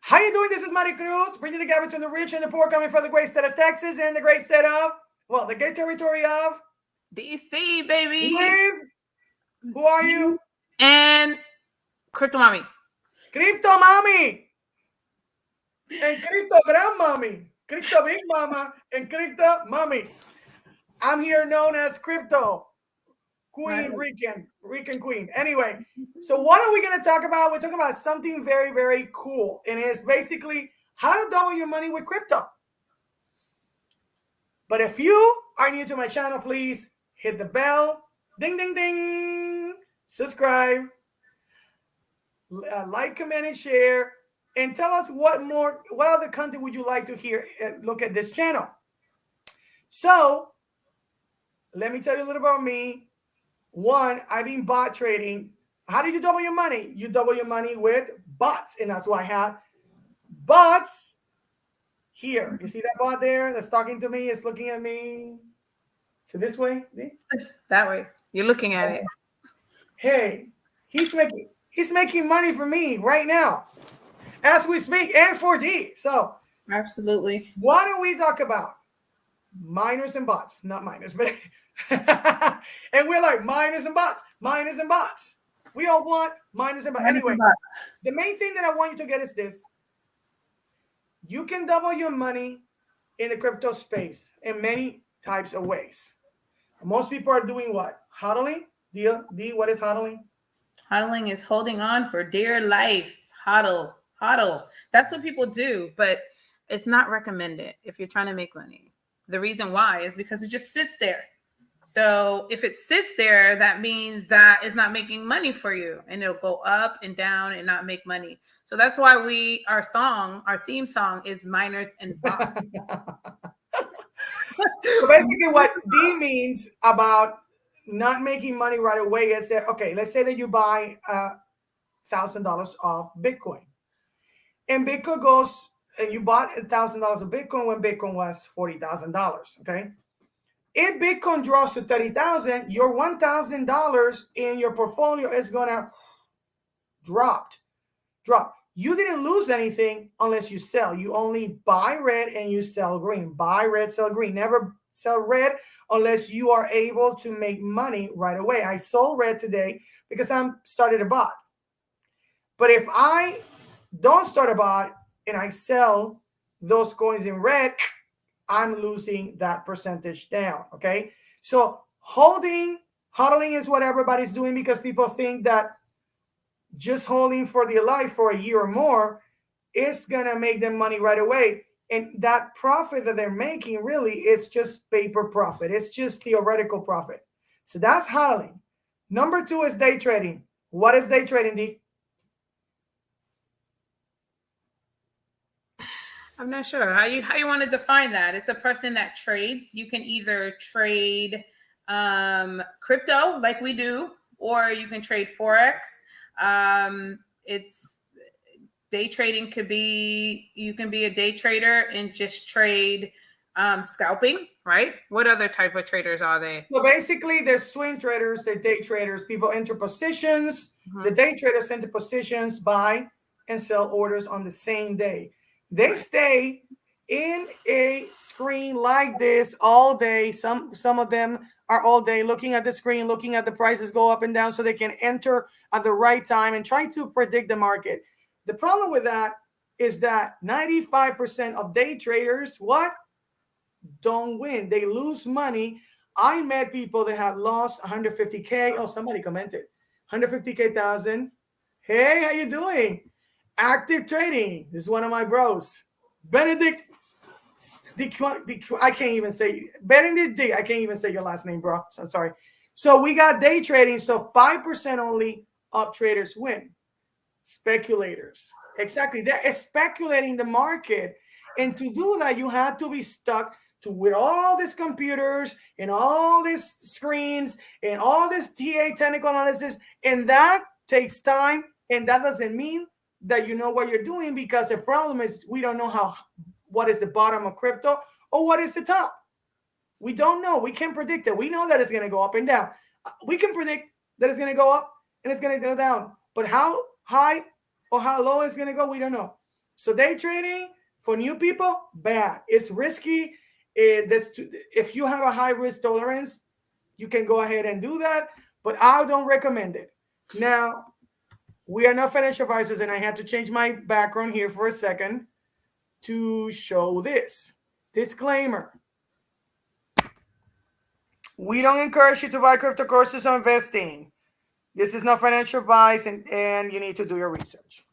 How you doing? This is Mari Cruz, bringing the gap between the rich and the poor, coming from the great state of Texas and the great state of, well, the great territory of, DC, baby. with, who are you? And Crypto Mommy. Crypto Mommy and Crypto Grandmommy, Crypto Big Mama and Crypto Mommy. I'm here known as Crypto Queen Rican Queen. Anyway, so what are we going to talk about? We're talking about something very, very cool, and it's basically how to double your money with crypto. But if you are new to my channel, please hit the bell, ding, ding, ding, subscribe, like, comment, and share, and tell us what other content would you like to hear? Look at this channel. So let me tell you a little about me. One, I've been bot trading. How do you double your money? You double your money with bots, and that's why I have bots here. You see that bot there that's talking to me? It's looking at me. So this way? That way. You're looking at it. Hey, he's making money for me right now as we speak, and for D. So Absolutely. what do we talk about? Miners and bots, not miners, but and we're like miners and bots. We all want miners and bots. Anyway, the main thing that I want you to get is this. You can double your money in the crypto space in many types of ways. Most people are doing what? Hodling? D, what is hodling? Hodling is holding on for dear life. Hodl. That's what people do, but it's not recommended if you're trying to make money. The reason why is because it just sits there. So if it sits there, that means that it's not making money for you, and it'll go up and down and not make money. So that's why our theme song is miners and bots. So basically what D means about not making money right away is that, okay, let's say that you buy $1,000 of Bitcoin, and Bitcoin goes, and you bought $1,000 of Bitcoin when Bitcoin was $40,000. Okay, if Bitcoin drops to 30,000, your $1,000 in your portfolio is gonna drop. You didn't lose anything unless you sell. You only buy red and you sell green. Buy red, sell green. Never sell red unless you are able to make money right away. I sold red today because I'm started a bot. But if I don't start a bot and I sell those coins in red, I'm losing that percentage down. Okay. So hodling is what everybody's doing because people think that just holding for their life for a year or more is going to make them money right away. And that profit that they're making really is just paper profit. It's just theoretical profit. So that's hodling. Number 2 is day trading. What is day trading, D? I'm not sure how you want to define that. It's a person that trades. You can either trade crypto like we do, or you can trade forex. It's day trading could be, you can be a day trader and just trade scalping, right? What other type of traders are they? So basically, there's swing traders, they're day traders. People enter positions. The day traders enter positions, buy and sell orders on the same day. They stay in a screen like this all day. Some of them are all day looking at the screen, looking at the prices go up and down so they can enter at the right time and try to predict the market. The problem with that is that 95% of day traders, what? Don't win. They lose money. I met people that have lost 150K. Oh, somebody commented 150K thousand. Hey, how you doing? Active trading. This is one of my bros. Benedict. I can't even say Benedict D. I can't even say your last name, bro. So I'm sorry. So we got day trading. So 5% only of traders win. Speculators. Exactly. They're speculating the market. And to do that, you have to be stuck with all these computers and all these screens and all this TA technical analysis. And that takes time. And that doesn't mean that you know what you're doing, because the problem is we don't know what is the bottom of crypto or what is the top. We don't know. We can't predict it. We know that it's going to go up and down. We can predict that it's going to go up and it's going to go down. But how high or how low it's going to go, we don't know. So day trading for new people, bad. It's risky. If you have a high risk tolerance, you can go ahead and do that, but I don't recommend it. Now, we are not financial advisors, and I had to change my background here for a second to show this. Disclaimer. We don't encourage you to buy crypto courses or investing. This is not financial advice, and you need to do your research.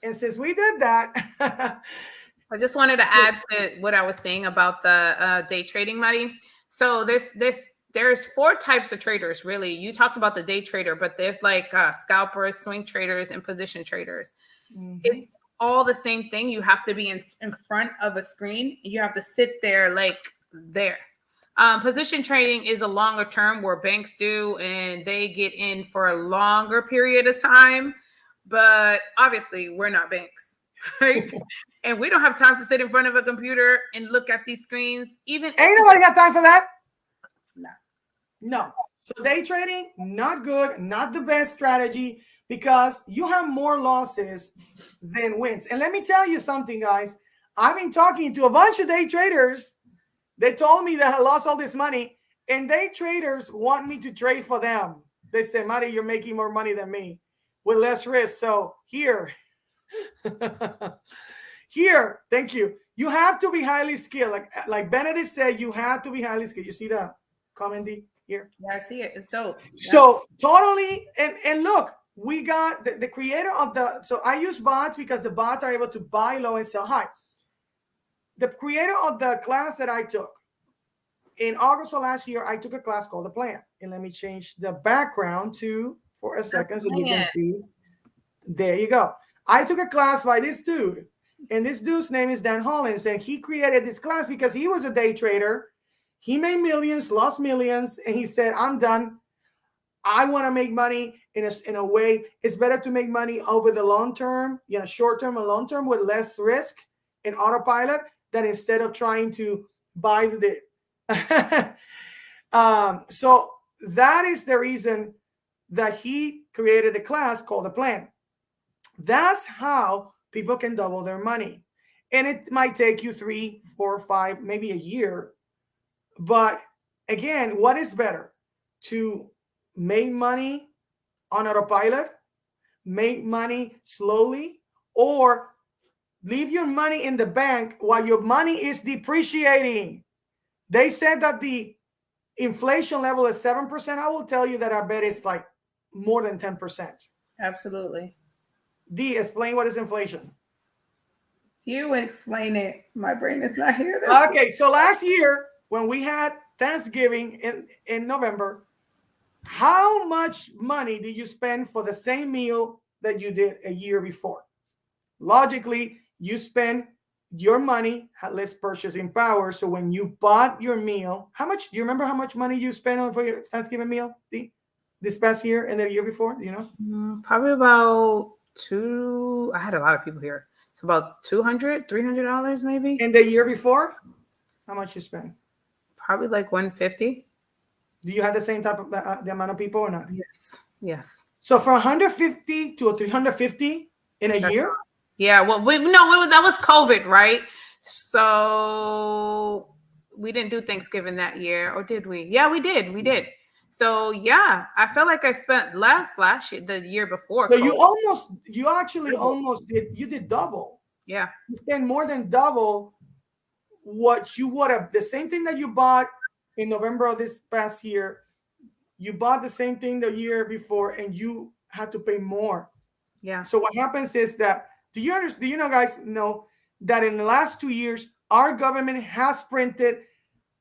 And since we did that, I just wanted to add to what I was saying about the day trading money. So there's four types of traders, really. You talked about the day trader, but there's like scalpers, swing traders, and position traders. It's all the same thing. You have to be in front of a screen. You have to sit there like there. Position trading is a longer term where banks do, and they get in for a longer period of time. But obviously, we're not banks, right? And we don't have time to sit in front of a computer and look at these screens. Even ain't nobody got time for that. No. No. So day trading, not good, not the best strategy, because you have more losses than wins. And let me tell you something, guys. I've been talking to a bunch of day traders. They told me that I lost all this money, and day traders want me to trade for them. They say, Mari, you're making more money than me with less risk. So here, here, thank you. You have to be highly skilled. Like Benedict said, you have to be highly skilled. You see the comment here? Yeah, I see it. It's dope. So totally, and look, we got the creator of the, so I use bots because the bots are able to buy low and sell high. The creator of the class that I took in August of last year, I took a class called The Plan. And let me change the background for a second so you can see. There you go. I took a class by this dude, and this dude's name is Dan Hollins, and he created this class because he was a day trader. He made millions, lost millions, and he said, I'm done. I want to make money in a way. It's better to make money over the long term, short term and long term with less risk in autopilot than instead of trying to buy the dip. So that is the reason that he created the class called The Plan. That's how people can double their money. And it might take you 3, 4, 5, maybe a year. But again, what is better? To make money on autopilot, make money slowly, or leave your money in the bank while your money is depreciating. They said that the inflation level is 7%. I will tell you that I bet it's like more than 10%. Absolutely. D, explain what is inflation. You explain it. My brain is not here. Okay, so last year when we had Thanksgiving in November, how much money did you spend for the same meal that you did a year before? Logically, you spend your money had less purchasing power. So when you bought your meal, do you remember how much money you spent for your Thanksgiving meal this past year and the year before? Do you know? Probably about two. I had a lot of people here. It's about $200, $300 maybe. And the year before, how much you spend? Probably like $150. Do you have the same type of the amount of people or not? Yes. So from 150 to 350 in a year? Yeah. Well, that was COVID, right? So we didn't do Thanksgiving that year, or did we? Yeah, we did. We did. So yeah, I felt like I spent less last year, the year before. So you actually almost did double. Yeah. You spent more than double what you would have. The same thing that you bought in November of this past year, you bought the same thing the year before, and you had to pay more. Yeah. So what happens is that, do you guys know that in the last 2 years, our government has printed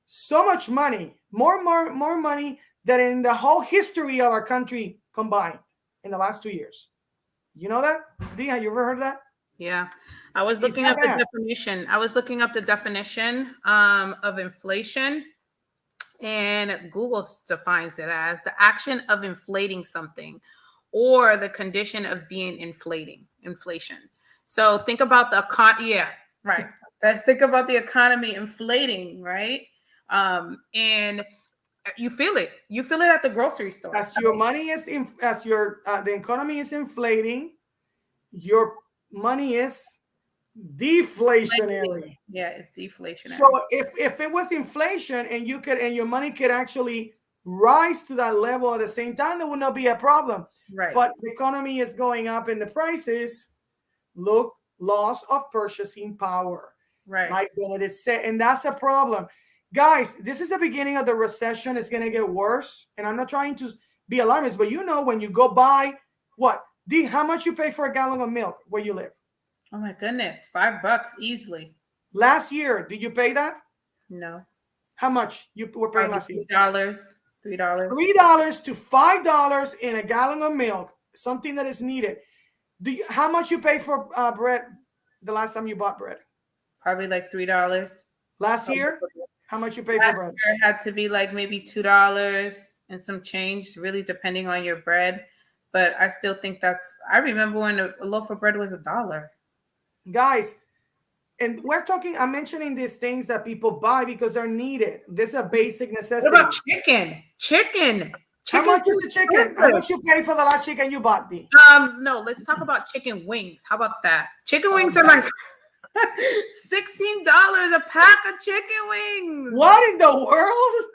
so much money, more money than in the whole history of our country combined in the last 2 years. You know that? Dee, have you ever heard that? Yeah. I was looking up the definition. Of inflation, and Google defines it as the action of inflating something or the condition of being inflation. So think about the economy. Yeah, right. Let's think about the economy inflating, right? And you feel it. You feel it at the grocery store. As your money is the economy is inflating, your money is deflationary. Yeah, it's deflationary. So if it was inflation and you could and your money could actually rise to that level at the same time, there would not be a problem. Right. But the economy is going up in the prices. Look, loss of purchasing power. Right. Like Benedict said, and that's a problem. Guys, this is the beginning of the recession. It's going to get worse. And I'm not trying to be alarmist, but when you go buy what? How much you pay for a gallon of milk where you live? Oh my goodness, $5 easily. Last year, did you pay that? No. How much you were paying last year? $3. $3 to $5 in a gallon of milk, something that is needed. How much you pay for bread the last time you bought bread? Probably like $3. Last year, how much you pay for bread? It had to be like maybe $2 and some change, really depending on your bread. But I still think I remember when a loaf of bread was $1. Guys, and I'm mentioning these things that people buy because they're needed. This is a basic necessity. What about chicken? Chicken. How much is the chicken? How much you pay for the last chicken you bought, D? No, let's talk about chicken wings. How about that? Chicken wings are like $16 a pack of chicken wings. What in the world?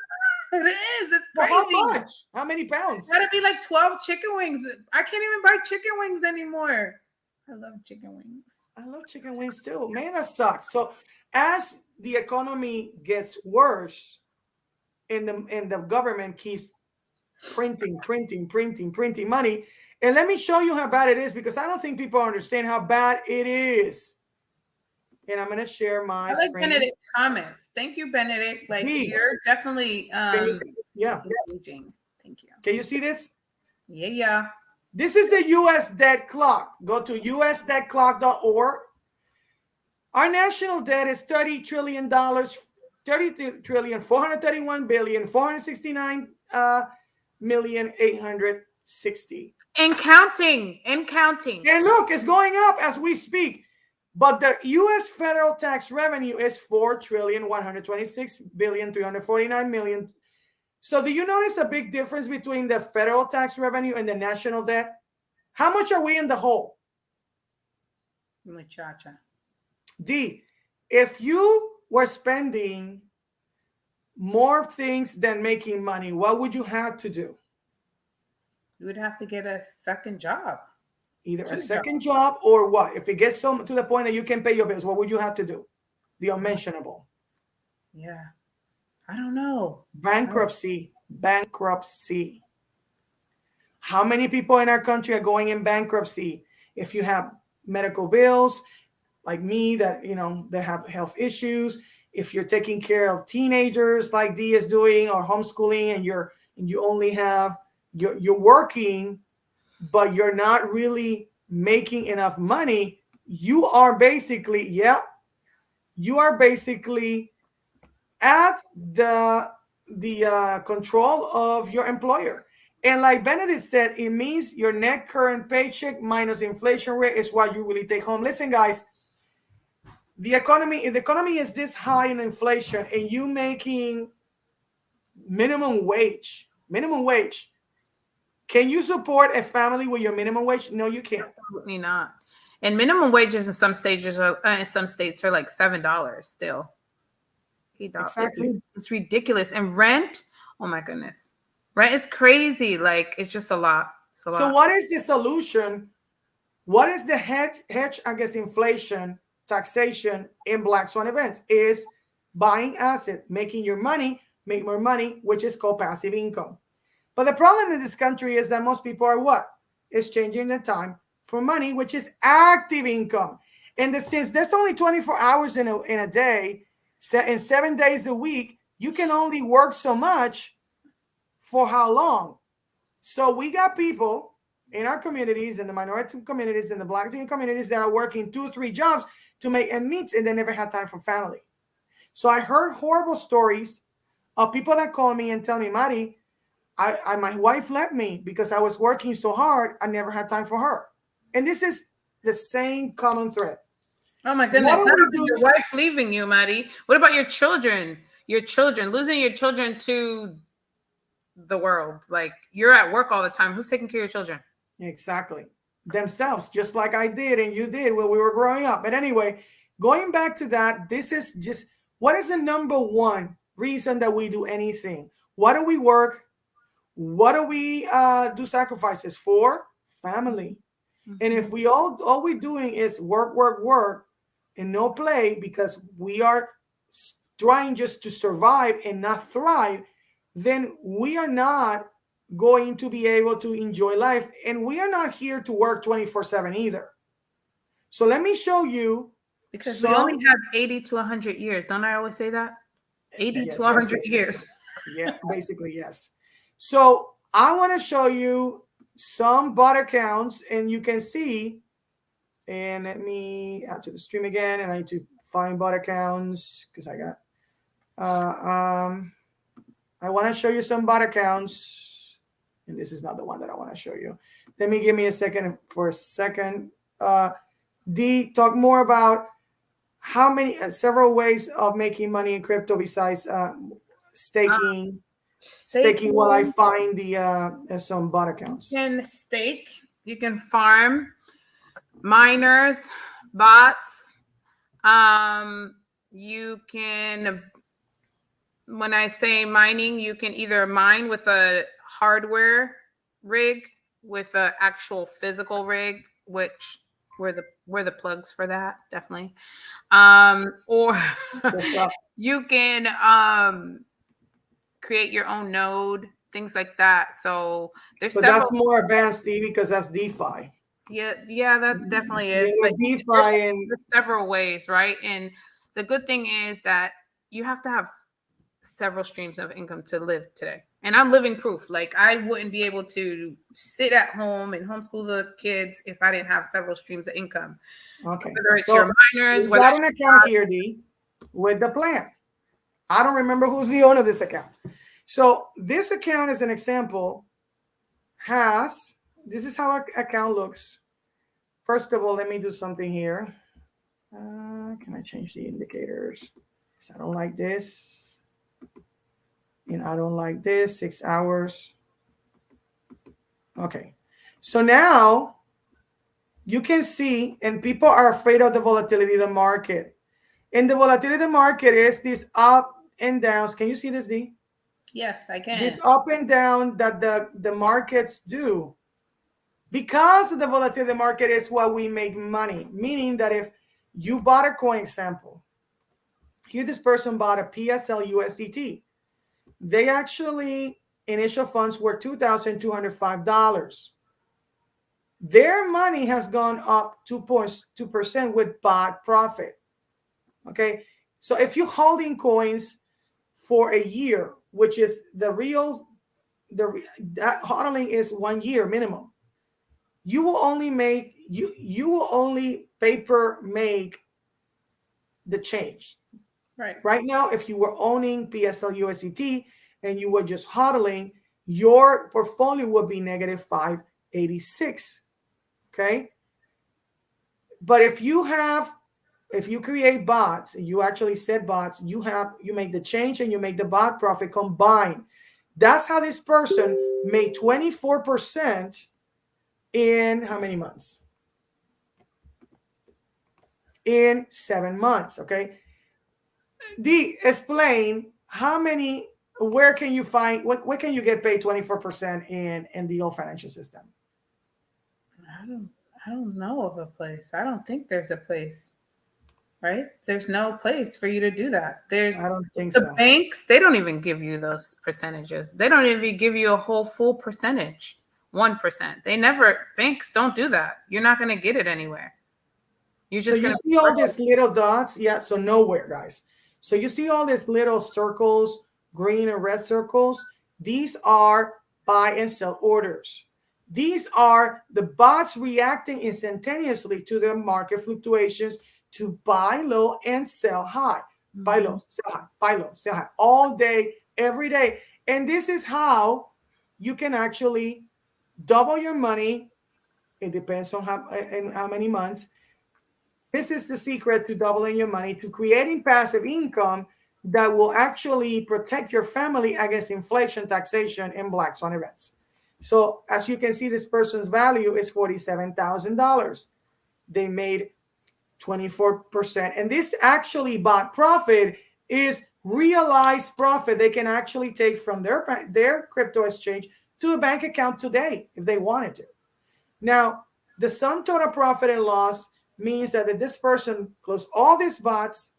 It is. It's crazy. Well, how much? How many pounds? It's gotta be like 12 chicken wings. I can't even buy chicken wings anymore. I love chicken wings. I love chicken wings too. Man, that sucks. So as the economy gets worse and the government keeps printing money, and let me show you how bad it is, because I don't think people understand how bad it is. And I'm going to share my screen. Benedict's comments. Thank you, Benedict. Like, you're definitely yeah. engaging. Thank you. Can you see this? Yeah. This is the U.S. debt clock. Go to usdebtclock.org. Our national debt is $30 trillion, $461,469,860. And counting. And look, it's going up as we speak. But the U.S. federal tax revenue is $4,126,349,000,000. So do you notice a big difference between the federal tax revenue and the national debt? How much are we in the hole? Muchacha. D, if you were spending more things than making money, what would you have to do? You would have to get a second job. Either a second job or what? If it gets to the point that you can pay your bills, what would you have to do? The unmentionable. Yeah. I don't know. Bankruptcy. How many people in our country are going in bankruptcy? If you have medical bills, like me, that that have health issues, if you're taking care of teenagers like Dee is doing, or homeschooling, and you only have you're working, but you're not really making enough money, you are basically at the control of your employer. And like Benedict said, it means your net current paycheck minus inflation rate is what you really take home. Listen, guys, if the economy is this high in inflation and you making minimum wage, can you support a family with your minimum wage? No, you can't. Absolutely not. And minimum wages in some states are like $7 still. Exactly. It's ridiculous. And rent, oh my goodness. Rent is crazy. Like, it's just a lot. So what is the solution? What is the hedge against inflation, taxation in Black Swan events? Is buying assets, making your money, make more money, which is called passive income. But the problem in this country is that most people are what? Exchanging their time for money, which is active income. And since there's only 24 hours in a day, in 7 days a week, you can only work so much for how long? So we got people in our communities, in the minority communities, in the Black teen communities, that are working 2 or 3 jobs to make ends meet, and they never had time for family. So I heard horrible stories of people that call me and tell me, Mari, my wife left me because I was working so hard, I never had time for her. And this is the same common thread. Oh my goodness. Not only your wife leaving you, Mari. What about your children? Losing your children to the world. Like, you're at work all the time. Who's taking care of your children? Exactly. themselves, just like I did and you did when we were growing up. But anyway, going back to that, this is just what is the number one reason that we do anything? What do we work? What do we do sacrifices for? Family. And if we all we're doing is work, work, work, and no play because we are trying just to survive and not thrive, then we are not going to be able to enjoy life. And we are not here to work 24/7 either. So let me show you Because we only have 80 to 100 years. Don't I always say that? 80 Yes, to yes, 100 yes. years. Yeah, basically, yes. So I want to show you some bot accounts, and you can see, and let me add to the stream again, and I need to find bot accounts because I got, I want to show you some bot accounts, and this is not the one that I want to show you. Let me give me a second for a second. D, talk more about how many, several ways of making money in crypto besides staking. Staking while I find the some bot accounts. You can stake, you can farm, miners, bots. You can, when I say mining, you can either mine with a hardware rig, with an actual physical rig, which we're the plugs for that, definitely. Or you can create your own node, things like that. So there's but that's more advanced, Steve, because that's DeFi. Yeah, that definitely is. Yeah, but DeFi and there's several ways, right? And the good thing is that you have to have several streams of income to live today. And I'm living proof. Like, I wouldn't be able to sit at home and homeschool the kids if I didn't have several streams of income. Okay. Whether it's your miners, we got an account here, D, with the plan. I don't remember who's the owner of this account. So this account, as an example, this is how our account looks. First of all, let me do something here. Can I change the indicators? Because I don't like this. And I don't like this. 6 hours. Okay. So now you can see, and people are afraid of the volatility of the market. And the volatility of the market is these up and downs. Can you see this, D? Yes, I can. This up and down that the markets do. Because the volatility of the market is what we make money. Meaning that if you bought a coin, example, here this person bought a PSL USDT. They actually, initial funds were $2,205. Their money has gone up 2.2% with bot profit. Okay, so if you're holding coins for a year, which is that hodling is 1 year minimum, you will only make you will only paper make the change. Right now, if you were owning PSL USDT and you were just hodling, your portfolio would be negative 586. Okay, but if you create bots, you actually set bots, you make the change and you make the bot profit combined. That's how this person made 24% in how many months? In 7 months. Okay. D, explain where can you find, what can you get paid 24% in the old financial system? I don't know of a place. I don't think there's a place. Right? There's no place for you to do that. I don't think the so. Banks, they don't even give you those percentages. They don't even give you a whole full percentage. 1%. Banks don't do that. You're not going to get it anywhere. You see all these little dots? Yeah, so nowhere, guys. So you see all these little circles, green and red circles. These are buy and sell orders. These are the bots reacting instantaneously to the market fluctuations to buy low and sell high. Buy low, sell high, buy low, sell high, all day, every day. And this is how you can actually double your money. It depends on how many months. This is the secret to doubling your money, to creating passive income that will actually protect your family against inflation, taxation, and black swan events. So as you can see, this person's value is $47,000. They made 24%. And this actually bought profit is realized profit they can actually take from their crypto exchange to a bank account today if they wanted to. Now, the sum total profit and loss means that if this person closed all these bots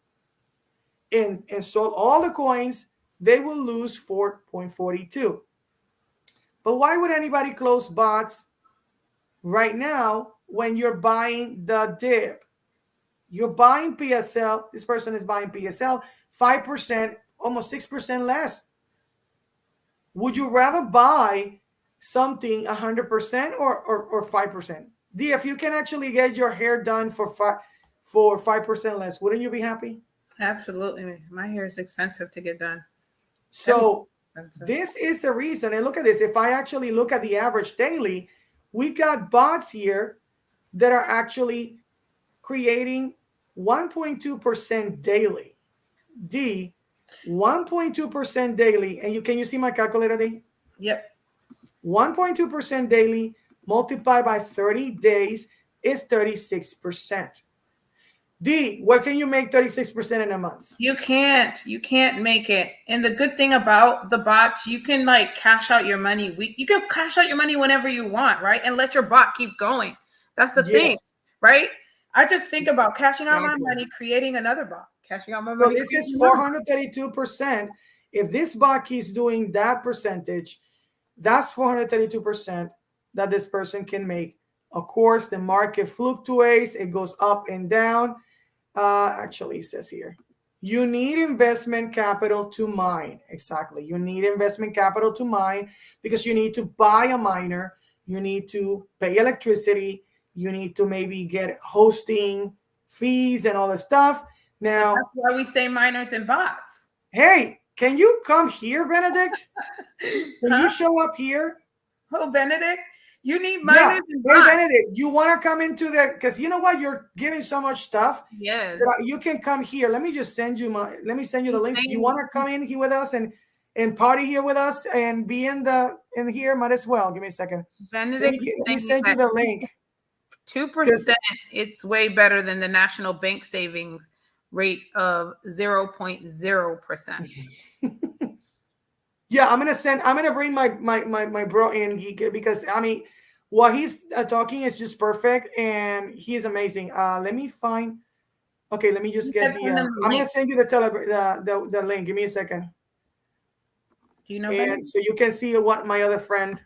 and sold all the coins, they will lose 4.42. But why would anybody close bots right now when you're buying the dip? You're buying PSL. This person is buying PSL 5%, almost 6% less. Would you rather buy something 100% or 5%? D, if you can actually get your hair done for 5% less, wouldn't you be happy? Absolutely. My hair is expensive to get done. So this is the reason. And look at this. If I actually look at the average daily, we got bots here that are actually creating 1.2% daily. D, 1.2% daily. And can you see my calculator, D? Yep. 1.2% daily multiplied by 30 days is 36%. D, where can you make 36% in a month? You can't make it. And the good thing about the bots, you can like cash out your money. You can cash out your money whenever you want, right? And let your bot keep going. That's the thing, right? I just think about cashing out my money, creating another bot, cashing out my money. So this is 432%. If this bot keeps doing that percentage, that's 432% that this person can make. Of course, the market fluctuates. It goes up and down. Actually, it says here, you need investment capital to mine. Exactly. You need investment capital to mine because you need to buy a miner. You need to pay electricity. You need to maybe get hosting fees and all the stuff. Now, that's why we say miners and bots. Hey, can you come here, Benedict? Can you show up here? Oh, Benedict, you need miners and bots. Hey, Benedict, you want to come into because you know what? You're giving so much stuff. Yes. You can come here. Let me just send you the links. You want to come in here with us and party here with us and be in here? Might as well. Give me a second. Benedict, let me send you the link. 2%. It's way better than the national bank savings rate of 0.0%. Yeah, I'm gonna bring my bro in because I mean what he's talking is just perfect and he's amazing. Let me find. Okay, let me just get I'm gonna send you the link. Give me a second. Do you know? And so you can see what my other friend.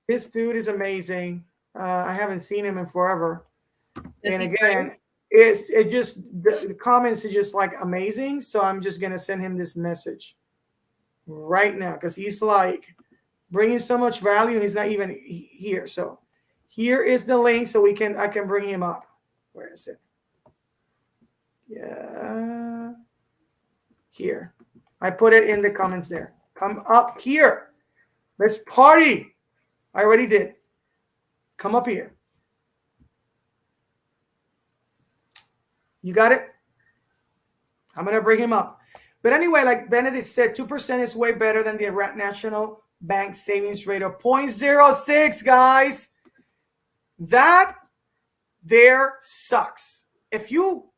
This dude is amazing. I haven't seen him in forever. And again, the comments are just like amazing. So I'm just gonna send him this message right now because he's like bringing so much value and he's not even here. So here is the link so I can bring him up. Where is it? Yeah, here. I put it in the comments there. Come up here. Let's party. I already did. Come up here. You got it? I'm going to bring him up. But anyway, like Benedict said, 2% is way better than the National Bank savings rate of 0.06, guys. That there sucks. If you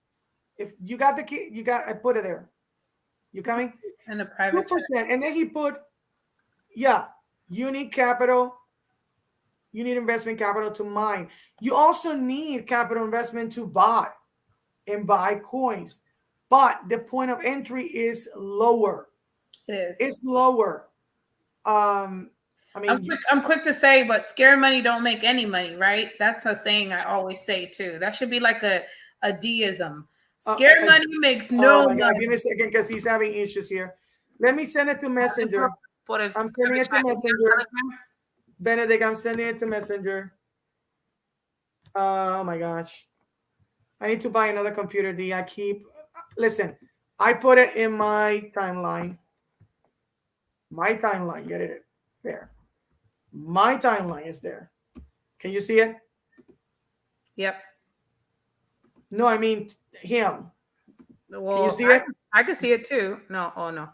got the key, I put it there. You coming? And a private 2%. And then he put, you need capital. You need investment capital to mine. You also need capital investment to buy and buy coins. But the point of entry is lower. It is. It's lower. I mean, I'm quick to say, but scared money don't make any money, right? That's a saying I always say too. That should be like a deism. Scared money makes no money. God, give me a second because he's having issues here. Let me send it to Messenger. I'm sending it to Messenger. Benedict, I'm sending it to Messenger. Oh my gosh. I need to buy another computer. Listen, I put it in my timeline. My timeline, get it there. My timeline is there. Can you see it? Yep. No, I mean him. Well, can you see it? I can see it too. No, oh no.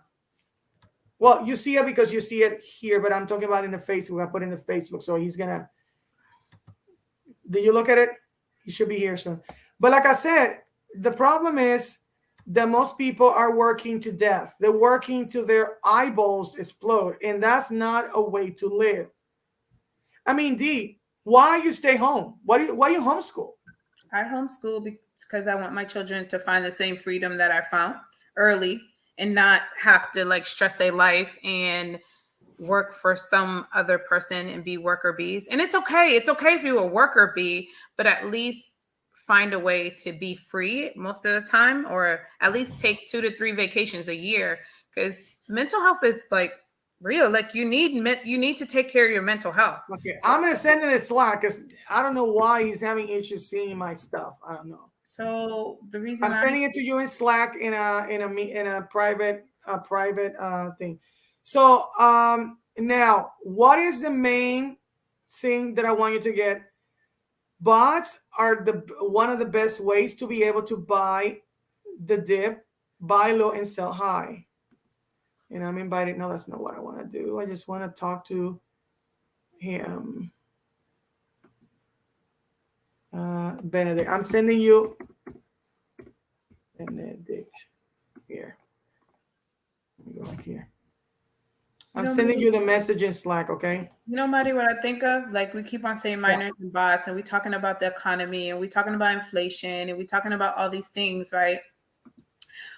Well, you see it because you see it here, but I'm talking about in the Facebook. I put in the Facebook, so he's gonna. Did you look at it? He should be here soon. But like I said, the problem is that most people are working to death. They're working to their eyeballs explode, and that's not a way to live. I mean, D, why you stay home? Why you homeschool? I homeschool because I want my children to find the same freedom that I found early and not have to like stress their life and work for some other person and be worker bees. And it's okay. It's okay if you're a worker bee, but at least find a way to be free most of the time, or at least take 2 to 3 vacations a year. Because mental health is like real. Like you need to take care of your mental health. Okay, I'm gonna send it a Slack because I don't know why he's having issues seeing my stuff. I don't know. So the reason I'm sending it to you in Slack in a private thing. So now, what is the main thing that I want you to get? Bots are the one of the best ways to be able to buy the dip, buy low and sell high. And I'm invited. No, that's not what I want to do. I just want to talk to him. Benedict. I'm sending you Benedict here. Let me go back here. I'm sending you the message in Slack, okay? You know, Marty, what I think of, like we keep on saying minors and bots, and we talking about the economy, and we talking about inflation, and we talking about all these things, right?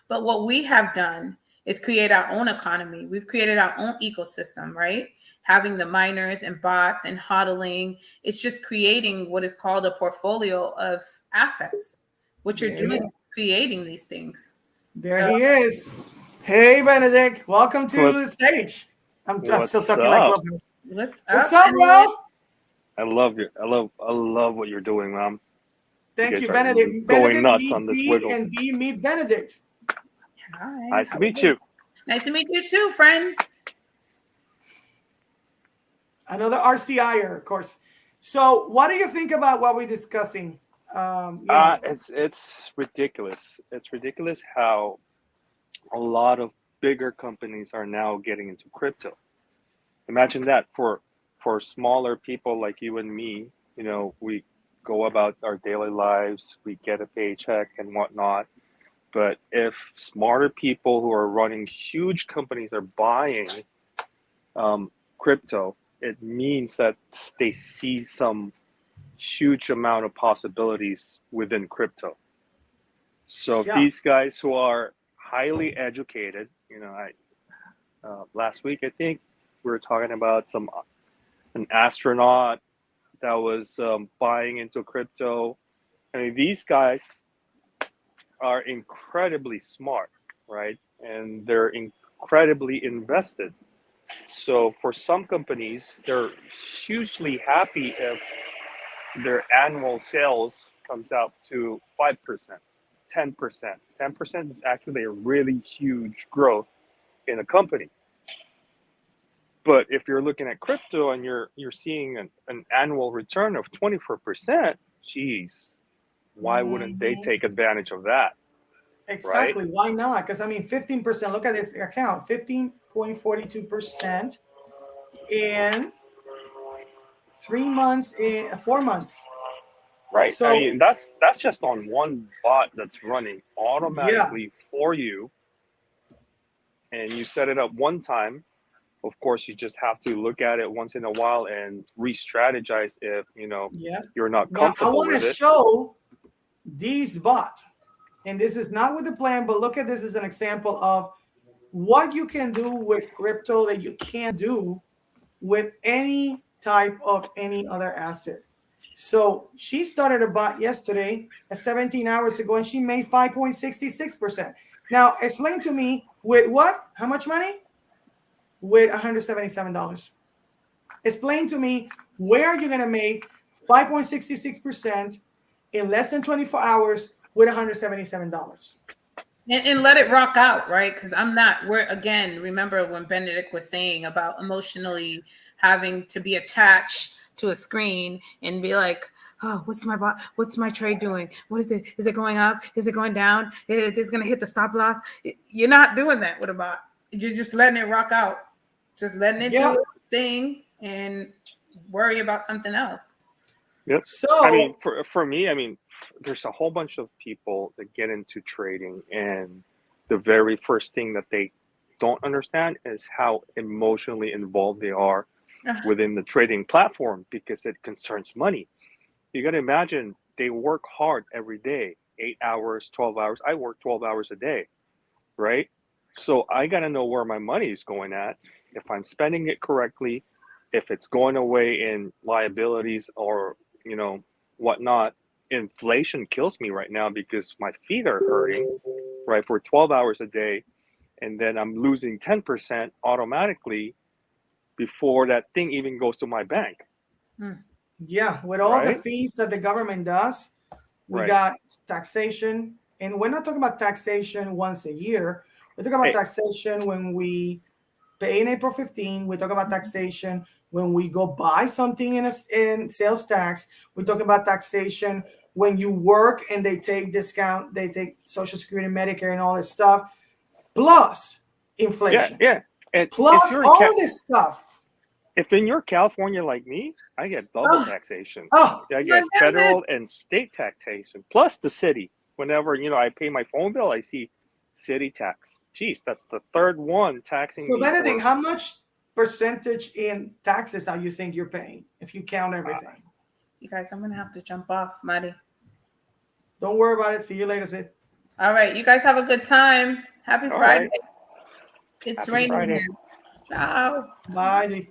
But what we have done is create our own economy. We've created our own ecosystem, right? Having the miners and bots and hodling, it's just creating what is called a portfolio of assets. What you're doing is creating these things. There he is. Hey, Benedict, welcome to the stage. I'm still talking like What's up, bro? I love what you're doing, man. Thank you, Benedict. Going nuts on this wiggle. And D meet Benedict. Hi. Nice to meet you. Nice to meet you too, friend. Another RCIer, of course. So, what do you think about what we're discussing? It's ridiculous. It's ridiculous how a lot of bigger companies are now getting into crypto. Imagine that for smaller people like you and me. You know, we go about our daily lives, we get a paycheck and whatnot. But if smarter people who are running huge companies are buying crypto, it means that they see some huge amount of possibilities within crypto. So these guys who are highly educated, you know, last week I think we were talking about an astronaut that was buying into crypto. I mean, these guys are incredibly smart, right? And they're incredibly invested. So for some companies, they're hugely happy if their annual sales comes out to 5%, 10%. 10% is actually a really huge growth in a company. But if you're looking at crypto and you're seeing an annual return of 24%, geez, why wouldn't they take advantage of that? Exactly. Right? Why not? Because I mean, 15%. Look at this account: 15.42% in 3 months, in 4 months. Right. So I mean, that's just on one bot that's running automatically for you, and you set it up one time. Of course, you just have to look at it once in a while and re-strategize if you're not comfortable with it. I want to show these bots, and this is not with the plan, but look at this as an example of what you can do with crypto that you can't do with any type of any other asset. So she started a bot yesterday at 17 hours ago, and she made 5.66%. Now, explain to me with what? How much money? With $177. Explain to me where are you going to make 5.66% in less than 24 hours with $177? And let it rock out, right? Because remember when Benedict was saying about emotionally having to be attached to a screen and be like, oh, what's my trade doing? What is it? Is it going up? Is it going down? Is it going to hit the stop loss? You're not doing that with a bot. you're just letting it rock out, just letting it Yep. do its thing and worry about something else. Yep. So I mean, for me, I mean, there's a whole bunch of people that get into trading, and the very first thing that they don't understand is how emotionally involved they are within the trading platform because it concerns money. You got to imagine they work hard every day, 8 hours, 12 hours. I work 12 hours a day, right? So I got to know where my money is going at, if I'm spending it correctly, if it's going away in liabilities or, whatnot. Inflation kills me right now because my feet are hurting, right, for 12 hours a day. And then I'm losing 10% automatically before that thing even goes to my bank, yeah, with all the right? fees that the government does, we Right. got taxation, and we're not talking about taxation once a year. We're talking about Hey, taxation when we pay in April 15. We talk about taxation when we go buy something in sales tax. We talk about taxation when you work and they take discount, they take Social Security, Medicare, and all this stuff, plus yeah, inflation, yeah. And plus all this stuff. if in you're California like me, I get double Oh, taxation. Oh, I my get goodness. federal and state taxation plus the city. Whenever I pay my phone bill, I see city tax. Jeez, that's the third one taxing so me Benedict, for. how much percentage in taxes are you think you're paying if you count Uh, everything? You guys, I'm gonna have to jump off, Maddie. Don't worry about it. See you later, Sid. All right, you guys have a good time. Happy all Friday. right, It's happy raining Friday. here. Ciao. Bye.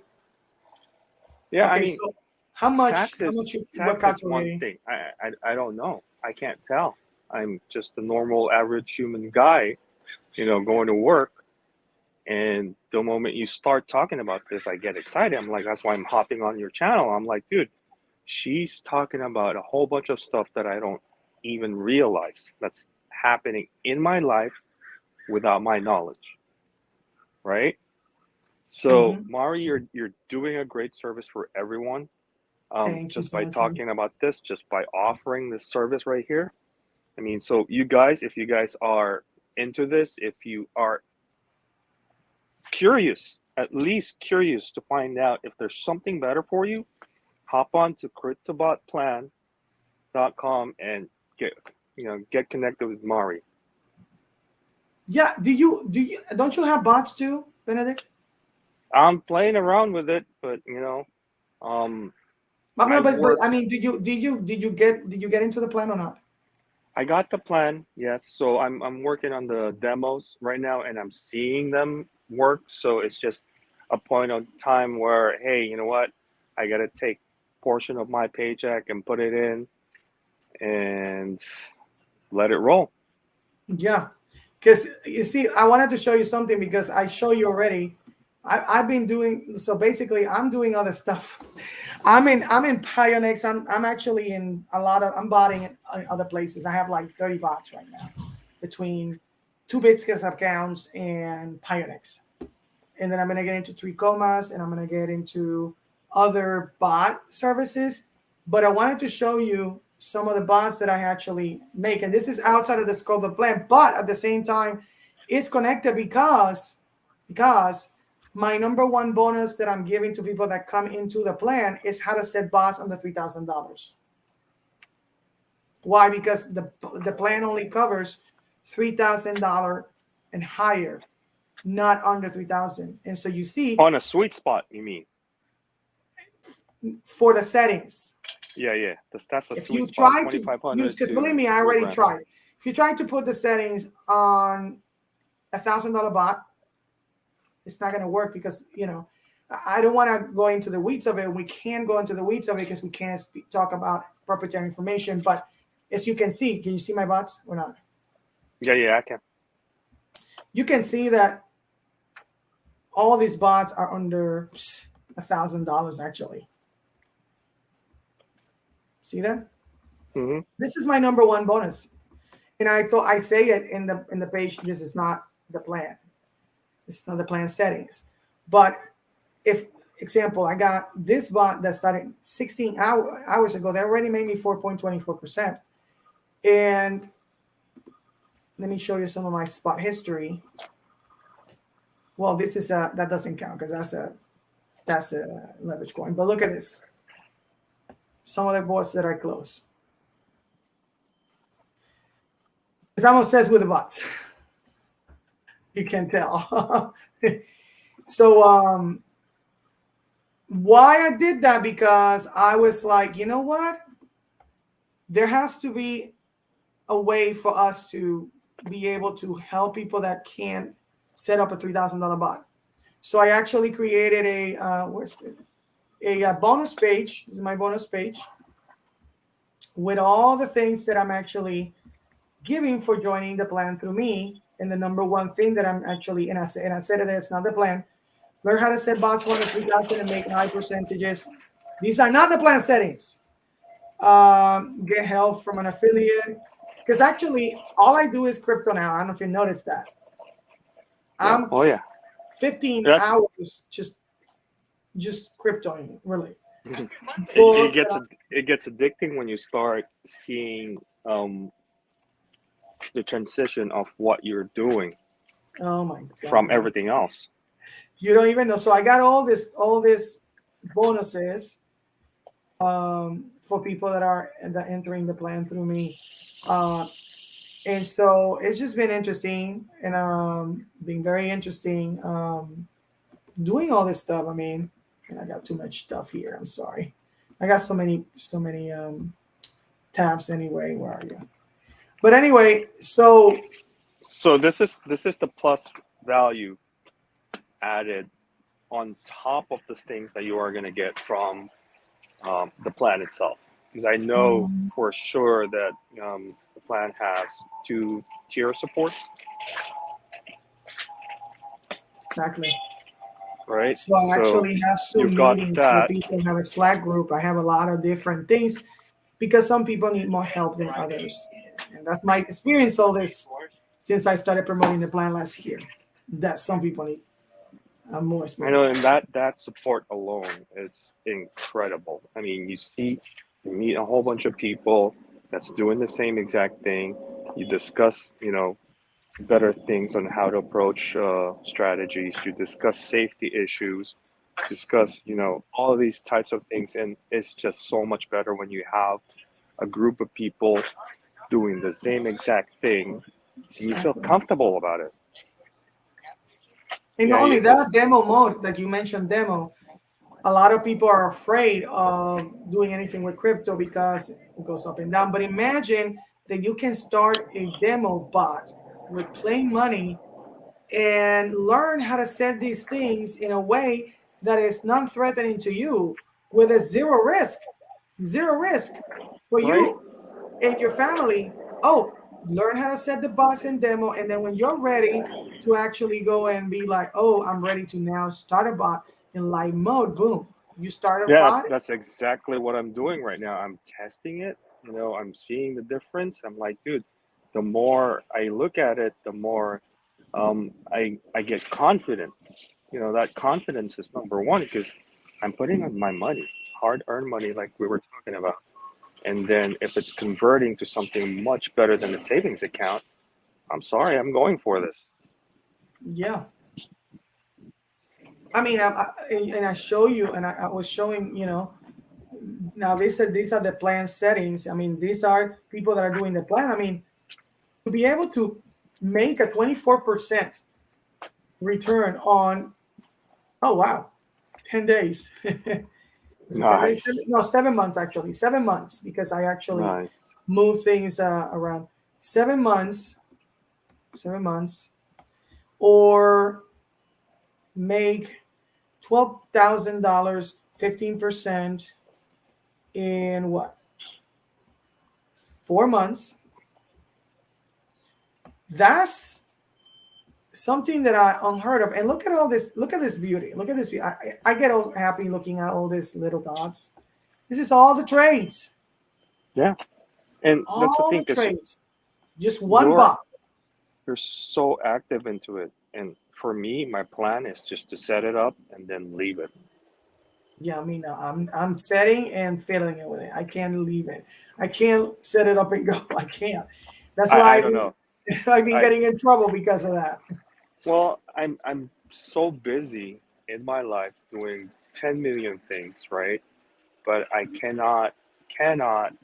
Yeah, I Okay, mean, so how much taxes. you were Tax is one calculating? thing. I don't know. I can't tell. I'm just a normal, average human guy, going to work. And the moment you start talking about this, I get excited. I'm like, that's why I'm hopping on your channel. I'm like, dude, she's talking about a whole bunch of stuff that I don't even realize that's happening in my life without my knowledge, right? So, Mhm. Mari, you're doing a great service for everyone. Thank you Just so by much, man. talking about this, just by offering this service right here. I mean, so you guys, if you guys are into this, if you are curious, at least curious to find out if there's something better for you, hop on to cryptobotplan.com and get connected with Mari. Yeah. Do you don't you have bots too, Benedict? I'm playing around with it, but I No, but work. I mean, did you get into the plan or not? I got the plan, yes. So I'm working on the demos right now, and I'm seeing them work. So it's just a point of time where, hey, you know what? I gotta take portion of my paycheck and put it in and let it roll. Yeah, because you see, I wanted to show you something because I show you already. I've been doing so. Basically, I'm doing other stuff. I'm in Pionex. I'm actually in a lot of. I'm botting in other places. I have like 30 bots right now between two Bitscas accounts and Pionex. And then I'm gonna get into Three Comas and I'm gonna get into other bot services. But I wanted to show you some of the bots that I actually make, and this is outside of the scope of the plan, but at the same time, it's connected because my number one bonus that I'm giving to people that come into the plan is how to set bots under $3,000. Why? Because the plan only covers $3,000 and higher, not under 3,000. And so you see, On a sweet spot, you mean? for the settings, Yeah. That's a if sweet you spot. try to use, 2,500 because believe to me, I to a already grand. tried. If you try to put the settings on $1,000 bot, it's not going to work because I don't want to go into the weeds of it. We can go into the weeds of it because we can't talk about proprietary information. But as you can you see my bots or not? Yeah, I can. You can see that all these bots are under $1,000 actually. See that? Hmm. This is my number one bonus. And I thought I say it in the page. This is not the plan. This is not the plan settings. But if example, I got this bot that started 16 hours ago. That already made me 4.24%. And let me show you some of my spot history. Well, this is a that doesn't count because that's a leverage coin. But look at this. Some of the bots that are close. Because I'm obsessed with the bots. You can tell. So why I did that, because I was like, you know what? There has to be a way for us to be able to help people that can't set up a $3,000 bot. So I actually created a bonus page. This is my bonus page with all the things that I'm actually giving for joining the plan through me. And the number one thing that I'm actually, and I said that it's not the plan. Learn how to set bots for the 3,000 and make high percentages. These are not the plan settings. Get help from an affiliate. Because actually, all I do is crypto now. I don't know if you noticed that. Yeah. I'm Oh yeah. 15 That's- hours just cryptoing, really. it gets addicting when you start seeing the transition of what you're doing Oh my God. from everything else. You don't even know. So I got all this bonuses for people that are entering the plan through me. And so it's just been interesting and being very interesting doing all this stuff. I mean, and I got too much stuff here. I'm sorry. I got so many tabs anyway. Where are you? But anyway, so this is the plus value added on top of the things that you are going to get from the plan itself. Because I know for sure that the plan has 2-tier support. exactly. Right. So I actually have Zoom you've got meetings that. where people have a Slack group. I have a lot of different things because some people need more help than others. And that's my experience all this since I started promoting the plan last year. That some people need more I know, experience. and that support alone is incredible. I mean, you meet a whole bunch of people that's doing the same exact thing. You discuss, better things on how to approach strategies. You discuss safety issues, discuss, all of these types of things, and it's just so much better when you have a group of people doing the same exact thing, and you feel Exactly. comfortable about it. And Yeah, not only you that, just- demo mode that you mentioned, demo. A lot of people are afraid of doing anything with crypto because it goes up and down. But imagine that you can start a demo bot with plain money and learn how to set these things in a way that is non-threatening to you with a zero risk for Right? you and your family. Oh, learn how to set the bots in demo, and then when you're ready to actually go and be like, oh, I'm ready to now start a bot in live mode, boom, you start a Yeah, bot. that's exactly what I'm doing right now. I'm testing it. I'm seeing the difference. I'm like, dude, the more I look at it, the more I get confident. That confidence is number one because I'm putting on my money, hard-earned money, like we were talking about. And then if it's converting to something much better than a savings account, I'm sorry, I'm going for this. Yeah. I mean, and I show you, and I was showing, now these are the plan settings. I mean, these are people that are doing the plan. I mean, to be able to make a 24% return on, oh wow, 10 days. Is it 10 days? Nice. No, 7 months actually. 7 months because I actually Nice. move things around. 7 months, or make $12,000, 15% in what? 4 months. That's something that I unheard of. And look at all this. Look at this beauty. Look at this. I get all happy looking at all these little dots. This is all the trades. Yeah. And that's the All thing, the 'cause trades. Just one you're bot. you're so active into it. And for me, my plan is just to set it up and then leave it. Yeah, I mean, I'm setting and filling it with it. I can't leave it. I can't set it up and go. I can't. That's why I don't know. I've been I getting in trouble because of that. Well, I'm so busy in my life doing 10 million things, right? But I cannot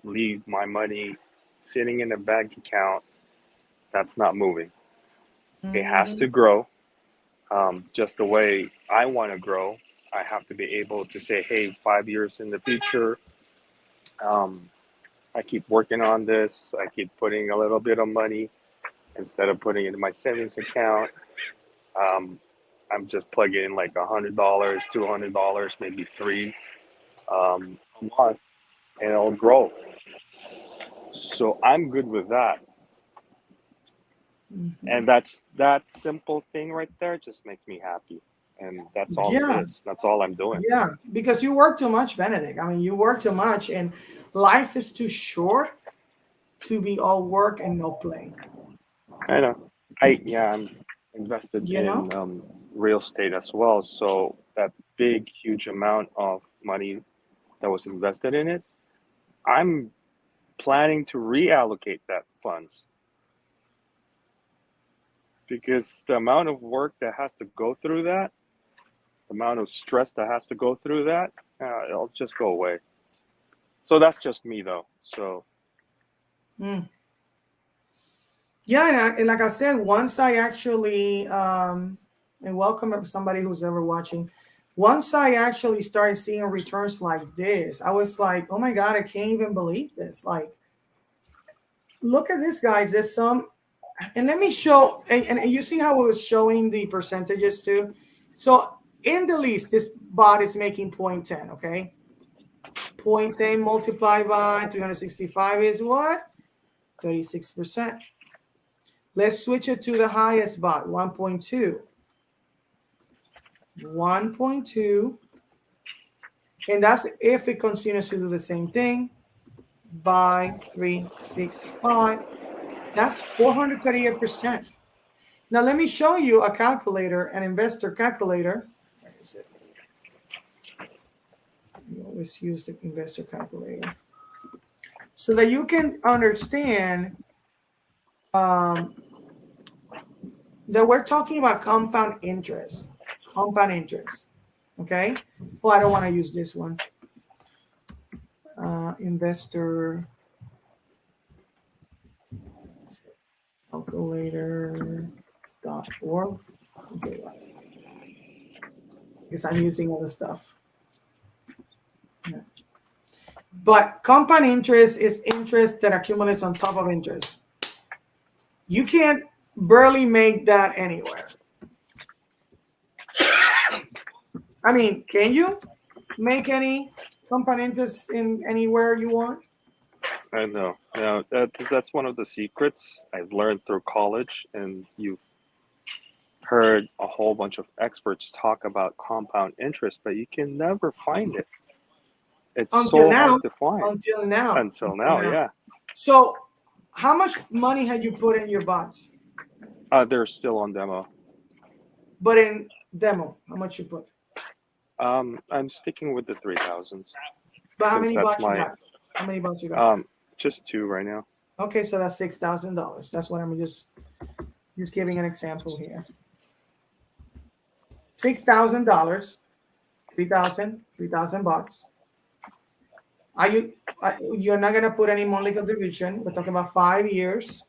leave my money sitting in a bank account that's not moving. It has to Mhm. grow, just the way I want to grow. I have to be able to say, hey, 5 years in the future, um, I keep working on this. I keep putting a little bit of money instead of putting it in my savings account. Um, I'm just plugging in like $100, $200, maybe three a month, and it'll grow. So I'm good with that. Mhm. And that's that simple thing right there just makes me happy. And that's all it Yeah, is. That's all I'm doing. yeah, because you work too much, Benedict. I mean, you work too much, and life is too short to be all work and no play. I know. I'm invested You know? in real estate as well. So that big, huge amount of money that was invested in it, I'm planning to reallocate that funds because the amount of work that has to go through that, the amount of stress that has to go through that, it'll just go away. So that's just me though. So Mm. Yeah, and like I said, once I actually and welcome up somebody who's ever watching. Once I actually started seeing returns like this, I was like, "Oh my God, I can't even believe this!" Like, look at this, guys. There's some, and let me show. And you see how it was showing the percentages too. So in the least, this bot is making 0.10. Okay, 0.10 multiplied by 365 is what? 36%. Let's switch it to the highest bot, 1.2. 1.2. And that's if it continues to do the same thing by 365. That's 438%. Now let me show you a calculator, an investor calculator. Where is it? You always use the investor calculator so that you can understand um, that we're talking about compound interest. Compound interest. Okay. Oh, I don't want to use this one. Investor calculator.org. Okay, guys. Because I'm using other stuff. Yeah. But compound interest is interest that accumulates on top of interest. You can't barely make that anywhere. I mean, can you make any compound interest in anywhere you want? I know. Now that's one of the secrets I've learned through college, and you've heard a whole bunch of experts talk about compound interest, but you can never find it. It's Until so now. hard to find Until now. until Until now. now. Yeah, So, how much money had you put in your bots? they're still on demo. But in demo, how much you put? I'm sticking with the 3,000s But how since many that's bots you my got? How many bots you got? just two right now. Okay, so that's $6,000. That's what I'm just giving an example here. $6,000, 3,000 bucks. You're not gonna put any monthly contribution. We're talking about 5 years.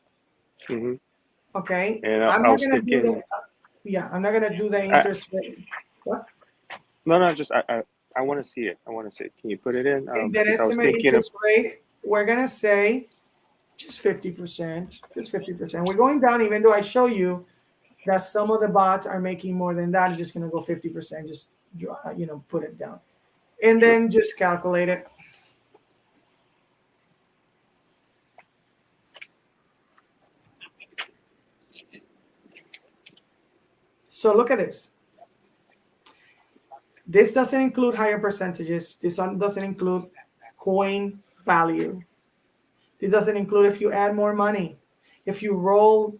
Hmm. Okay, And I'm I not was gonna do the. thinking, Yeah, I'm not gonna do the I, interest rate. What? no, just I want to see it. I want to see it. Can you put it in? And then Because I was estimate thinking of interest rate. We're gonna say just 50%. Just 50%. We're going down, even though I show you that some of the bots are making more than that. I'm just gonna go 50%. Just put it down, and sure. then just calculate it. So look at this. This doesn't include higher percentages. This one doesn't include coin value. This doesn't include if you add more money. If you roll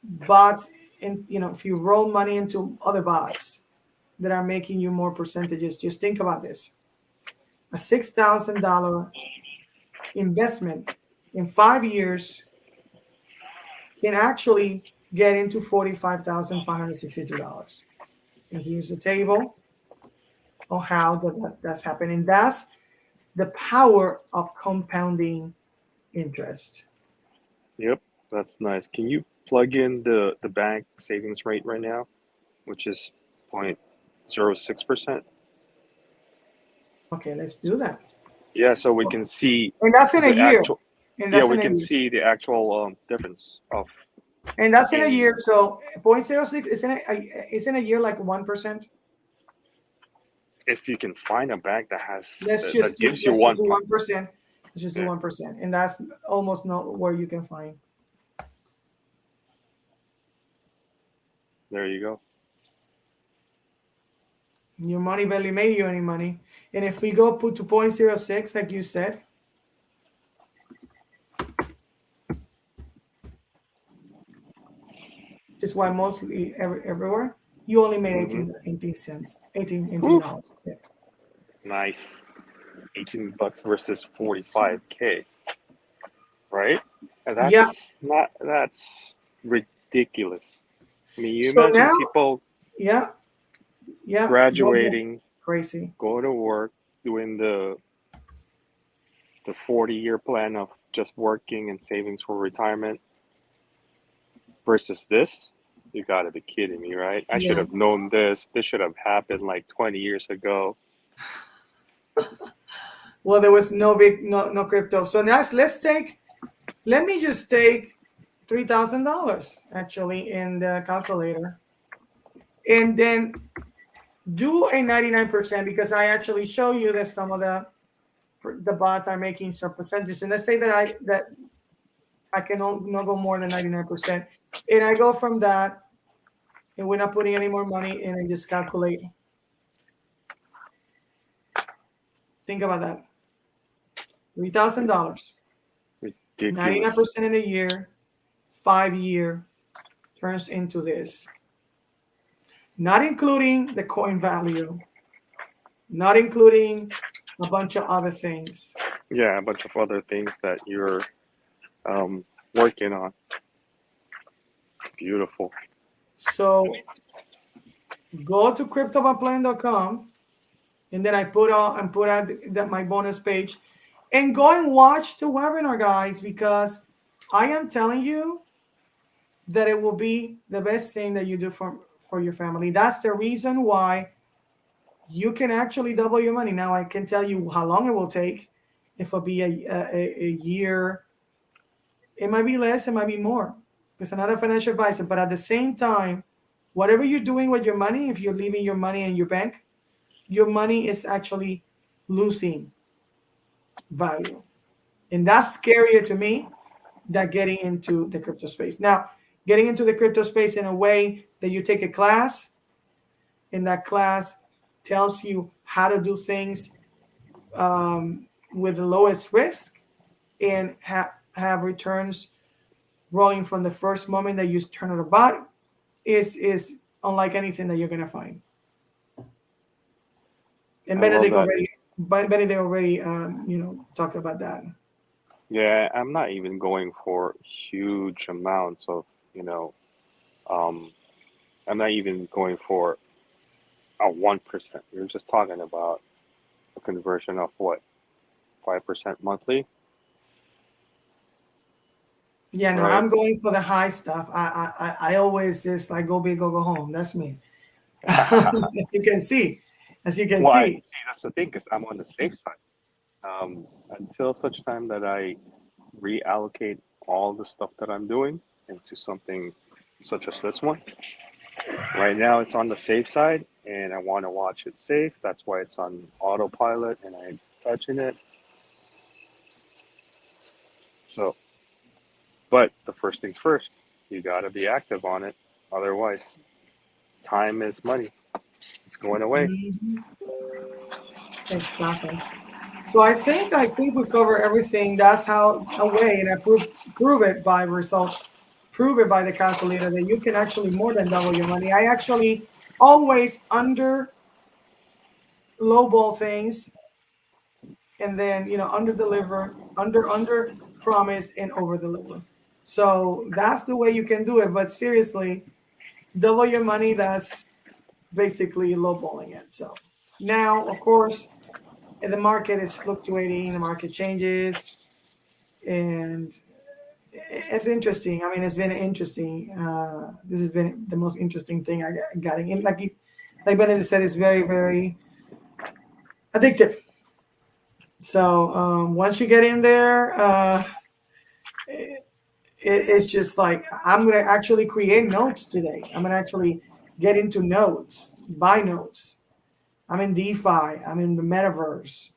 bots in, if you roll money into other bots that are making you more percentages, just think about this. A $6,000 investment in 5 years can actually get into $45,562. And here's the table on how that's happening. That's the power of compounding interest. Yep, that's nice. Can you plug in the bank savings rate right now, which is 0.06%? Okay, let's do that. Yeah, so we can see And that's in a the year. actual. And Yeah, that's we in a can year. see the actual difference of And that's in a in year. So 0.06 is in a year like 1%. if you can find a bank that has Let's that just do gives you let's just one do point. 1%. Let's just do Yeah, 1%. And that's almost not where you can find. there you go. Your money barely made you any money. And if we go put to 0.06, like you said, just why mostly everywhere, you only made Hmm. 18 cents, 18 Whew, dollars. Yeah. nice. $18 versus 45K, right? And Yeah. that's ridiculous. I mean, you So imagine now, people yeah, yeah, go ahead. graduating, Crazy. going to work, doing the 40-year plan of just working and savings for retirement versus this. You got to be kidding me, right? I should Yeah. have known this. This should have happened like 20 years ago. Well, there was no crypto. So now let me just take $3,000 actually in the calculator, and then do a 99% because I actually show you that some of the bots are making some percentages. And let's say that I can not go more than 99%. And I go from that, and we're not putting any more money in, and just calculate. Think about that. $3,000, Ridiculous. 99% in a year, 5 year turns into this. Not including the coin value, not including a bunch of other things. Yeah, a bunch of other things that you're working on. It's beautiful. So go to cryptobaplan.com, and then I put out that my bonus page, and go and watch the webinar, guys, because I am telling you that it will be the best thing that you do for your family. That's the reason why you can actually double your money. Now I can tell you how long it will take. If it'll be a year, it might be less, it might be more. Because I'm not a financial advisor, but at the same time, whatever you're doing with your money, if you're leaving your money in your bank, your money is actually losing value. And that's scarier to me than getting into the crypto space. Now, getting into the crypto space in a way that you take a class, and that class tells you how to do things with the lowest risk and have returns growing from the first moment that you turn on a bot is unlike anything that you're gonna find. And I love that. Benedict already talked about that. Yeah, I'm not even going for huge amounts of, you know, um, I'm not even going for a 1%. You're just talking about a conversion of what, 5% monthly, Yeah, no, right? I'm going for the high stuff. I always just like go big or go home. That's me. As you can see, as you can Well, I see. see that's the thing because I'm on the safe side. Until such time that I reallocate all the stuff that I'm doing into something such as this one. Right now, it's on the safe side, and I want to watch it safe. That's why it's on autopilot, and I'm touching it. So, but the first things first, you got to be active on it. Otherwise, time is money. It's going away. Mhm. Exactly. So I think we cover everything. That's how a way, and I prove it by results, prove it by the calculator that you can actually more than double your money. I actually always under lowball things, and then under deliver, under promise, and over deliver. So that's the way you can do it. But seriously, double your money. basically lowballing it. So now, of course, the market is fluctuating, the market changes, and it's interesting. I mean, it's been interesting. This has been the most interesting thing I got in. Like Benedict said, it's very, very addictive. So once you get in there, it's just like I'm gonna actually create notes today. I'm gonna actually get into notes, buy notes. I'm in DeFi. I'm in the metaverse.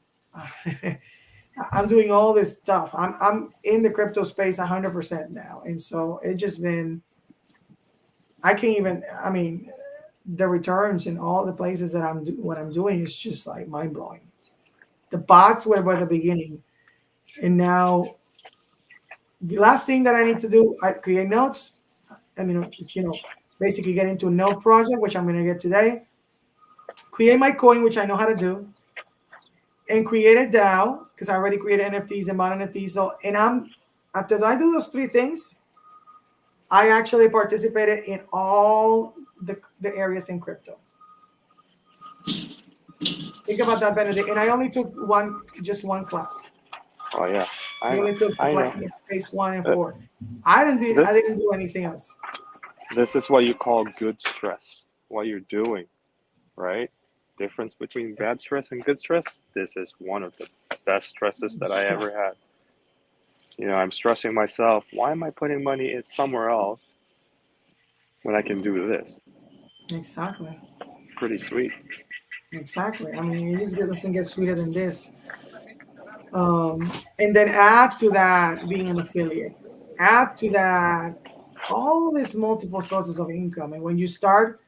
I'm doing all this stuff. I'm in the crypto space 100% now, and so it just been. I can't even. I mean, the returns in all the places that what I'm doing is just like mind blowing. The bots were by the beginning, and now the last thing that I need to do, I create notes. I mean, basically get into a node project, which I'm going to get today. Create my coin, which I know how to do, and create a DAO because I already created NFTs and bought NFTs. So, and after I do those three things, I actually participated in all the areas in crypto. Think about that, Benedict. And I only took just one class. Oh yeah, I only took the phase 1 and 4. I didn't do anything else. This is what you call good stress. What you're doing, right? Difference between bad stress and good stress. This is one of the best stresses that I ever had. You know, I'm stressing myself. Why am I putting money in somewhere else when I can do this? Exactly. Pretty sweet. Exactly. I mean, it doesn't get sweeter than this. And then add to that being an affiliate. Add to that all these multiple sources of income. And when you start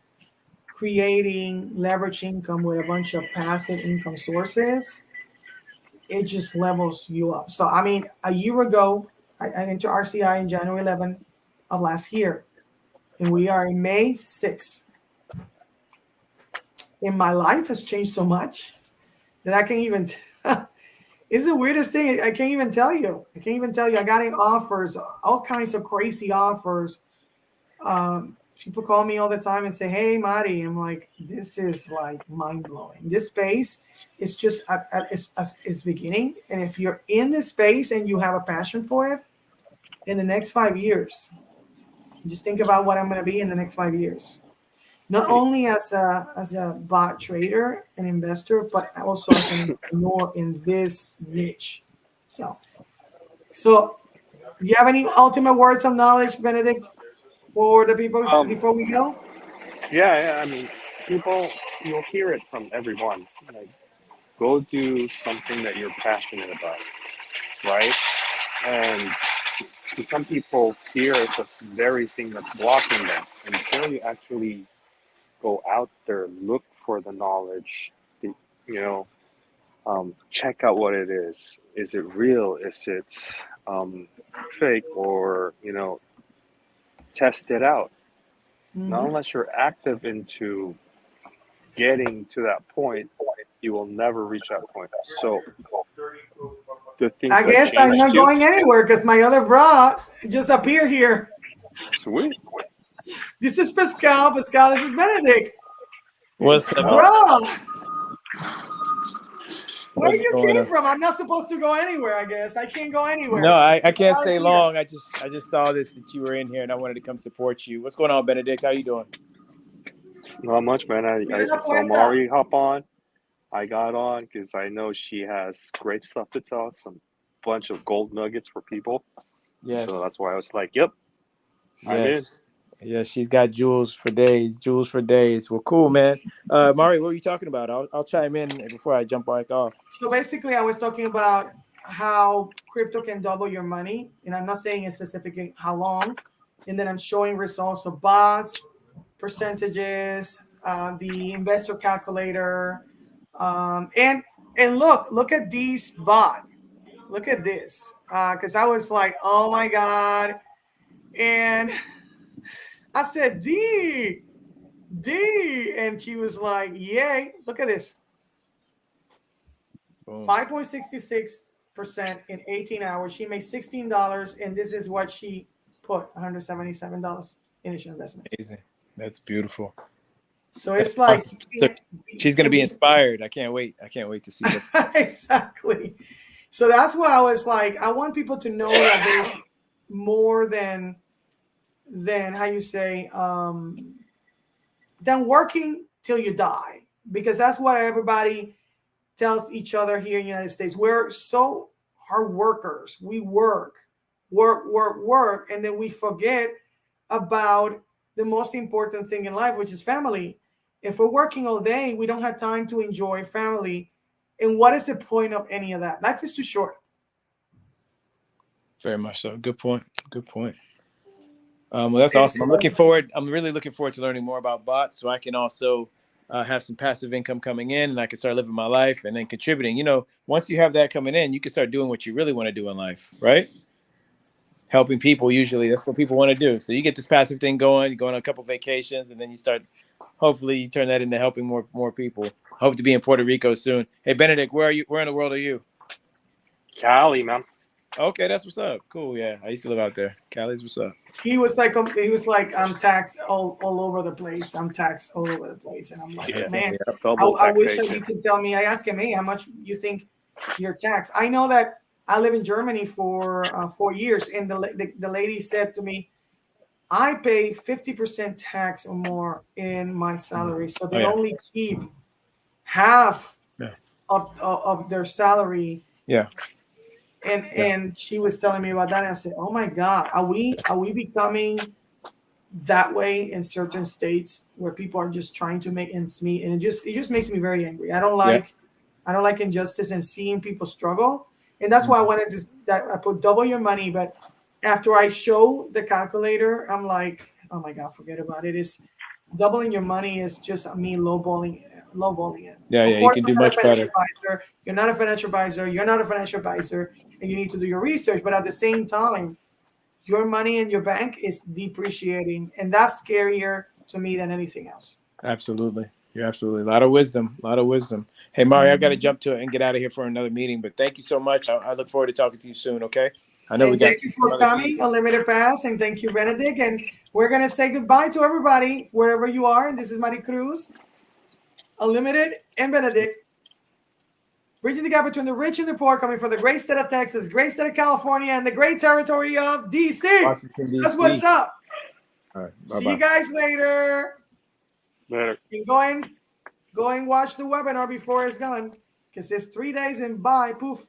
creating leverage income with a bunch of passive income sources, it just levels you up. So, I mean, a year ago, I entered RCI in January 11 of last year, and we are in May 6th. And my life has changed so much that I can't even. It's the weirdest thing. I can't even tell you. I got in offers, all kinds of crazy offers. People call me all the time and say, "Hey, Mari," I'm like, "This is like mind blowing. This space is just it's beginning. And if you're in this space and you have a passion for it, in the next 5 years, just think about what I'm going to be in the next 5 years. Not only as a bot trader and investor, but also as an entrepreneur in this niche." So do you have any ultimate words of knowledge, Benedict, for the people before we go? Yeah. I mean, you'll hear it from everyone. Like, go do something that you're passionate about, right? And to some people, fear is the very thing that's blocking them until you actually go out there, look for the knowledge, check out what it is. Is it real? Is it fake? Or, test it out. Not unless you're active into getting to that point, you will never reach that point. So the things I guess I'm not going anywhere because my other bra just appeared here. Sweet. This is Pascal. Pascal, this is Benedict. What's up? Bro, where you came from? I'm not supposed to go anywhere, I guess. I can't go anywhere. No, I can't stay long. I just saw that you were in here and I wanted to come support you. What's going on, Benedict? How you doing? Not much, man. I saw Mari hop on. I got on because I know she has great stuff to tell. Some bunch of gold nuggets for people. Yes. So that's why I was like, yep. Yes. Yeah, she's got jewels for days. Well, cool, man. Mari, what were you talking about? I'll chime in before I jump back off. So basically, I was talking about how crypto can double your money. And I'm not saying specifically how long. And then I'm showing results of bots, percentages, the investor calculator. And look at these bot. Look at this. Because I was like, oh my God. And I said, D. And she was like, yay. Look at this. 5.66% in 18 hours. She made $16. And this is what she put, $177 initial investment. Amazing. That's beautiful. So it's like awesome. So she's going to be inspired. I can't wait. I can't wait to see what's exactly. So that's why I was like, I want people to know that there's more than how you say than working till you die, because that's what everybody tells each other here in the United States. We're so hard workers. We work, and then we forget about the most important thing in life, which is family. If we're working all day, we don't have time to enjoy family. And what is the point of any of that? Life is too short. very much so. Good point. Good point. Well, that's awesome. I'm really looking forward to learning more about bots, so I can also have some passive income coming in, and I can start living my life and then contributing. You know, once you have that coming in, you can start doing what you really want to do in life, right? Helping people, usually that's what people want to do. So you get this passive thing going, you go on a couple vacations, and then you start, hopefully you turn that into helping more people. Hope to be in Puerto Rico soon. Hey, Benedict, where are you? Where in the world are you? Cali, man. Okay, that's what's up. Cool. Yeah, I used to live out there. Cali's what's up. He was like, I'm taxed all over the place. I'm taxed all over the place. And I'm like, man, I wish that you could tell me. I asked him, hey, how much you think you're taxed? I know that I live in Germany for 4 years. And the lady said to me, I pay 50% tax or more in my salary. So they only keep half of their salary. Yeah. And she was telling me about that, and I said, "Oh my God, are we becoming that way in certain states where people are just trying to make ends meet?" And it just makes me very angry. I don't like injustice and seeing people struggle, and that's why I wanted to. I put double your money, but after I show the calculator, I'm like, "Oh my God, forget about it. It's doubling your money is just me lowballing it." Yeah, you can do much better. You're not a financial advisor. You're not a financial advisor, and you need to do your research. But at the same time, your money in your bank is depreciating, and that's scarier to me than anything else. Absolutely. You're absolutely a lot of wisdom. Hey, Mari, I got to jump to it and get out of here for another meeting, but thank you so much. I look forward to talking to you soon. Okay. I know thank you for coming, Unlimited Pass, and thank you, Benedict. And we're going to say goodbye to everybody, wherever you are. And this is Mari Cruz, Unlimited, and Benedict. Bridging the gap between the rich and the poor, coming from the great state of Texas, great state of California, and the great territory of DC. That's what's up. All right. See you guys later. Later. And go and watch the webinar before it's gone, because it's 3 days and bye. Poof.